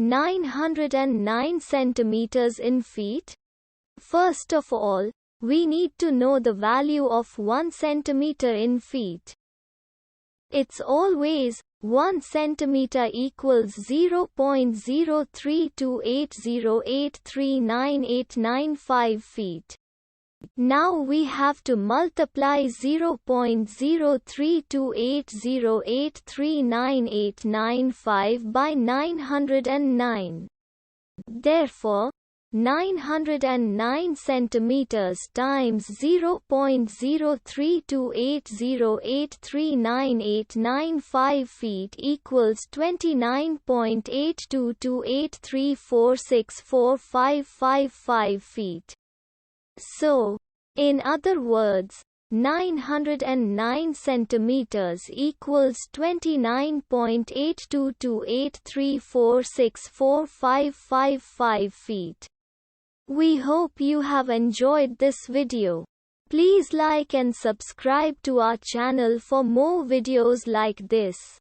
909 centimeters in feet? First of all, we need to know the value of 1 centimeter in feet. It's always 1 centimeter equals 0.03280839895 feet. Now we have to multiply 0.03280839895 by 909. Therefore, 909 centimeters times 0.03280839895 feet equals 29.822834645555 feet. So, in other words, 909 centimeters equals 29.822834645555 feet. We hope you have enjoyed this video. Please like and subscribe to our channel for more videos like this.